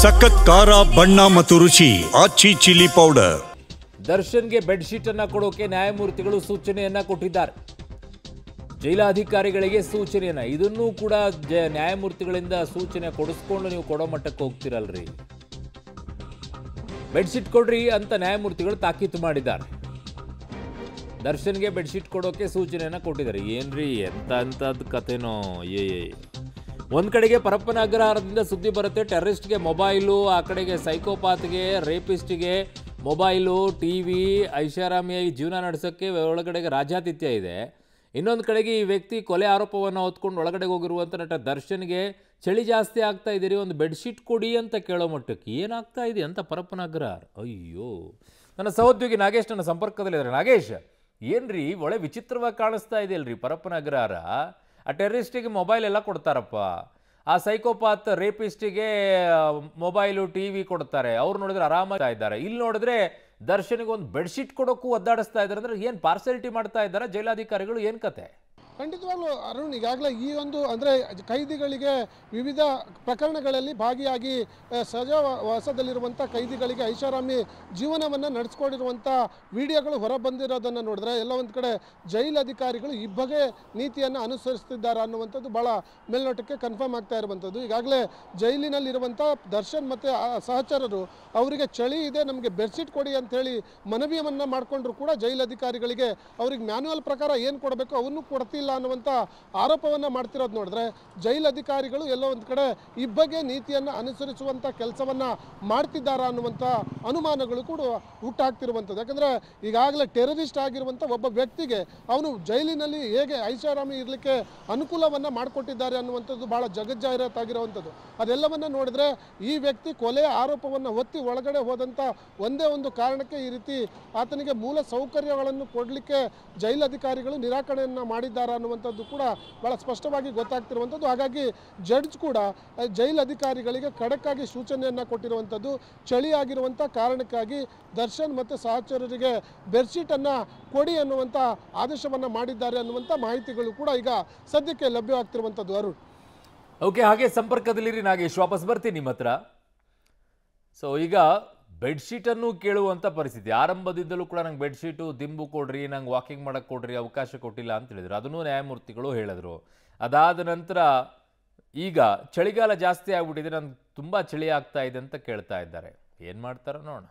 ಸಖತ್ ಖಾರ ಬಣ್ಣ ಮತ್ತು ರುಚಿ ಆಚಿ ಚಿಲ್ಲಿ ಪೌಡರ್. ದರ್ಶನ್ಗೆ ಬೆಡ್ಶೀಟ್ ಅನ್ನ ಕೊಡೋಕೆ ನ್ಯಾಯಮೂರ್ತಿಗಳು ಸೂಚನೆಯನ್ನ ಕೊಟ್ಟಿದ್ದಾರೆ. ಜೈಲಾಧಿಕಾರಿಗಳಿಗೆ ಸೂಚನೆಯನ್ನ ಇದನ್ನೂ ಕೂಡ ನ್ಯಾಯಮೂರ್ತಿಗಳಿಂದ ಸೂಚನೆ ಕೊಡಿಸ್ಕೊಂಡು ನೀವು ಕೊಡೋ ಮಟ್ಟಕ್ಕೆ ಹೋಗ್ತಿರಲ್ರಿ. ಬೆಡ್ಶೀಟ್ ಕೊಡ್ರಿ ಅಂತ ನ್ಯಾಯಮೂರ್ತಿಗಳು ತಾಕೀತು ಮಾಡಿದ್ದಾರೆ. ದರ್ಶನ್ಗೆ ಬೆಡ್ಶೀಟ್ ಕೊಡೋಕೆ ಸೂಚನೆಯನ್ನ ಕೊಟ್ಟಿದ್ದಾರೆ. ಏನ್ರಿ ಎಂತದ್ದು ಕಥೆನೋ. ಒಂದ್ ಕಡೆಗೆ ಪರಪ್ಪನ ಅಗ್ರಹಾರದಿಂದ ಸುದ್ದಿ ಬರುತ್ತೆ, ಟೆರರಿಸ್ಟ್ಗೆ ಮೊಬೈಲು, ಆ ಕಡೆಗೆ ಸೈಕೋಪಾತ್ಗೆ, ರೇಪಿಸ್ಟ್ಗೆ ಮೊಬೈಲು, ಟಿವಿ, ಐಷಾರಾಮಿಯಾಗಿ ಜೀವನ ನಡೆಸೋಕ್ಕೆ ಒಳಗಡೆಗೆ ರಾಜ್ಯಾತಿಥ್ಯ ಇದೆ. ಇನ್ನೊಂದು ಕಡೆಗೆ ಈ ವ್ಯಕ್ತಿ ಕೊಲೆ ಆರೋಪವನ್ನು ಹೊತ್ಕೊಂಡು ಒಳಗಡೆ ಹೋಗಿರುವಂಥ ನಟ ದರ್ಶನ್ಗೆ ಚಳಿ ಜಾಸ್ತಿ ಆಗ್ತಾ ಇದ್ದೀರಿ, ಒಂದು ಬೆಡ್ಶೀಟ್ ಕೊಡಿ ಅಂತ ಕೇಳೋ ಮಟ್ಟಕ್ಕೆ ಏನಾಗ್ತಾ ಇದೆ ಅಂತ ಪರಪ್ಪನ ಅಗ್ರಹಾರ. ಅಯ್ಯೋ, ನನ್ನ ಸಹೋದ್ಯೋಗಿ ನಾಗೇಶ್ ನನ್ನ ಸಂಪರ್ಕದಲ್ಲಿದ್ದಾರೆ. ನಾಗೇಶ್, ಏನ್ರಿ ಒಳ್ಳೆ ವಿಚಿತ್ರವಾಗಿ ಕಾಣಿಸ್ತಾ ಇದೆಯಲ್ರಿ ಪರಪ್ಪನ ಅಗ್ರಹಾರ. ಆ ಟೆರರಿಸ್ಟಿಗೆ ಮೊಬೈಲ್ ಎಲ್ಲ ಕೊಡ್ತಾರಪ್ಪ, ಆ ಸೈಕೋಪಾತ್ ರೇಪಿಸ್ಟಿಗೆ ಮೊಬೈಲು ಟಿವಿ ಕೊಡ್ತಾರೆ, ಅವ್ರು ನೋಡಿದ್ರೆ ಆರಾಮಾಗ್ತಾ ಇದ್ದಾರೆ. ಇಲ್ಲಿ ನೋಡಿದ್ರೆ ದರ್ಶನಿಗೆ ಒಂದು ಬೆಡ್ಶೀಟ್ ಕೊಡೋಕ್ಕೂ ಒದ್ದಾಡಿಸ್ತಾ ಇದ್ದಾರೆ. ಅಂದ್ರೆ ಏನು ಪಾರ್ಸಲಿಟಿ ಮಾಡ್ತಾ ಇದ್ದಾರೆ ಜೈಲಾಧಿಕಾರಿಗಳು, ಏನು ಕತೆ? ಖಂಡಿತವಾಗ್ಲೂ ಅರುಣ್, ಈಗಾಗಲೇ ಈ ಒಂದು ಅಂದರೆ ಕೈದಿಗಳಿಗೆ ವಿವಿಧ ಪ್ರಕರಣಗಳಲ್ಲಿ ಭಾಗಿಯಾಗಿ ಸಜಾವಾಸದಲ್ಲಿರುವಂಥ ಕೈದಿಗಳಿಗೆ ಐಷಾರಾಮಿ ಜೀವನವನ್ನು ನಡೆಸ್ಕೊಂಡಿರುವಂಥ ವಿಡಿಯೋಗಳು ಹೊರಬಂದಿರೋದನ್ನು ನೋಡಿದ್ರೆ ಎಲ್ಲ ಒಂದು ಕಡೆ ಜೈಲು ಅಧಿಕಾರಿಗಳು ಈ ಬಗೆ ನೀತಿಯನ್ನು ಅನುಸರಿಸ್ತಿದ್ದಾರೆ ಅನ್ನುವಂಥದ್ದು ಭಾಳ ಮೇಲ್ನೋಟಕ್ಕೆ ಕನ್ಫರ್ಮ್ ಆಗ್ತಾ ಇರುವಂಥದ್ದು. ಈಗಾಗಲೇ ಜೈಲಿನಲ್ಲಿರುವಂಥ ದರ್ಶನ್ ಮತ್ತು ಸಹಚರರು ಅವರಿಗೆ ಚಳಿ ಇದೆ, ನಮಗೆ ಬೆಡ್ಶೀಟ್ ಕೊಡಿ ಅಂಥೇಳಿ ಮನವಿಯನ್ನು ಮಾಡಿಕೊಂಡ್ರು ಕೂಡ ಜೈಲು ಅಧಿಕಾರಿಗಳಿಗೆ ಅವ್ರಿಗೆ ಮ್ಯಾನ್ಯುವಲ್ ಪ್ರಕಾರ ಏನು ಕೊಡಬೇಕು ಅವನ್ನು ಕೊಡ್ತಿಲ್ಲ ಅನ್ನುವಂಥ ಆರೋಪವನ್ನು ಮಾಡ್ತಿರೋದು ನೋಡಿದ್ರೆ ಜೈಲು ಅಧಿಕಾರಿಗಳು ಎಲ್ಲೋ ಒಂದು ಕಡೆ ಈ ಬಗ್ಗೆ ನೀತಿಯನ್ನು ಅನುಸರಿಸುವಂಥ ಕೆಲಸವನ್ನು ಮಾಡ್ತಿದ್ದಾರಾ ಅನ್ನುವಂಥ ಅನುಮಾನಗಳು ಕೂಡ ಹುಟ್ಟಾಗ್ತಿರುವಂಥದ್ದು. ಯಾಕಂದರೆ ಈಗಾಗಲೇ ಟೆರರಿಸ್ಟ್ ಆಗಿರುವಂಥ ಒಬ್ಬ ವ್ಯಕ್ತಿಗೆ ಅವನು ಜೈಲಿನಲ್ಲಿ ಹೇಗೆ ಐಷಾರಾಮಿ ಇರಲಿಕ್ಕೆ ಅನುಕೂಲವನ್ನು ಮಾಡಿಕೊಟ್ಟಿದ್ದಾರೆ ಅನ್ನುವಂಥದ್ದು ಭಾಳ ಜಗಜ್ಜಾಹೀರಾತಾಗಿರುವಂಥದ್ದು. ಅದೆಲ್ಲವನ್ನು ನೋಡಿದ್ರೆ ಈ ವ್ಯಕ್ತಿ ಕೊಲೆಯ ಆರೋಪವನ್ನು ಹೊತ್ತಿ ಒಳಗಡೆ ಹೋದಂಥ ಒಂದೇ ಒಂದು ಕಾರಣಕ್ಕೆ ಈ ರೀತಿ ಆತನಿಗೆ ಮೂಲ ಸೌಕರ್ಯಗಳನ್ನು ಕೊಡಲಿಕ್ಕೆ ಜೈಲು ಅಧಿಕಾರಿಗಳು ನಿರಾಕರಣೆಯನ್ನು ಮಾಡಿದ್ದಾರೆ ಅನ್ನುವಂಥದ್ದು ಕೂಡ ಭಾಳ ಸ್ಪಷ್ಟವಾಗಿ ಗೊತ್ತಾಗ್ತಿರುವಂಥದ್ದು. ಹಾಗಾಗಿ ಜಡ್ಜ್ ಕೂಡ ಜೈಲು ಅಧಿಕಾರಿಗಳಿಗೆ ಖಡಕ್ಕಾಗಿ ಸೂಚನೆಯನ್ನು ಕೊಟ್ಟಿರುವಂಥದ್ದು. ಚಳಿಯಾಗಿರುವಂಥ ಕಾರಣಕ್ಕಾಗಿ ದರ್ಶನ್ ಮತ್ತು ಸಹಚರರಿಗೆ ಬೆಡ್ಶೀಟನ್ನು ಕೊಡಿ ಅನ್ನುವಂಥ ಆದೇಶವನ್ನು ಮಾಡಿದ್ದಾರೆ ಅನ್ನುವಂಥ ಮಾಹಿತಿಗಳು ಕೂಡ ಈಗ ಸದ್ಯಕ್ಕೆ ಲಭ್ಯವಾಗ್ತಿರುವಂಥದ್ದು. ಅರುಣ್, ಓಕೆ, ಹಾಗೆ ಸಂಪರ್ಕದಲ್ಲಿರಿ ನಾಗೇಶ್, ವಾಪಸ್ ಬರ್ತೀನಿ ನಿಮ್ಮ ಹತ್ರ. ಸೊ ಈಗ ಬೆಡ್ಶೀಟನ್ನು ಕೇಳುವಂಥ ಪರಿಸ್ಥಿತಿ. ಆರಂಭದಿಂದಲೂ ಕೂಡ ನಂಗೆ ಬೆಡ್ಶೀಟು ದಿಂಬು ಕೊಡ್ರಿ, ನಂಗೆ ವಾಕಿಂಗ್ ಮಾಡೋಕ್ಕೆ ಕೊಡ್ರಿ, ಅವಕಾಶ ಕೊಟ್ಟಿಲ್ಲ ಅಂತ ಹೇಳಿದ್ರು. ಅದನ್ನು ನ್ಯಾಯಮೂರ್ತಿಗಳು ಹೇಳಿದ್ರು. ಅದಾದ ನಂತರ ಈಗ ಚಳಿಗಾಲ ಜಾಸ್ತಿ ಆಗ್ಬಿಟ್ಟಿದೆ, ನಂಗೆ ತುಂಬ ಚಳಿ ಆಗ್ತಾ ಇದೆ ಅಂತ ಕೇಳ್ತಾ ಇದ್ದಾರೆ. ಏನು ಮಾಡ್ತಾರೋ ನೋಡೋಣ.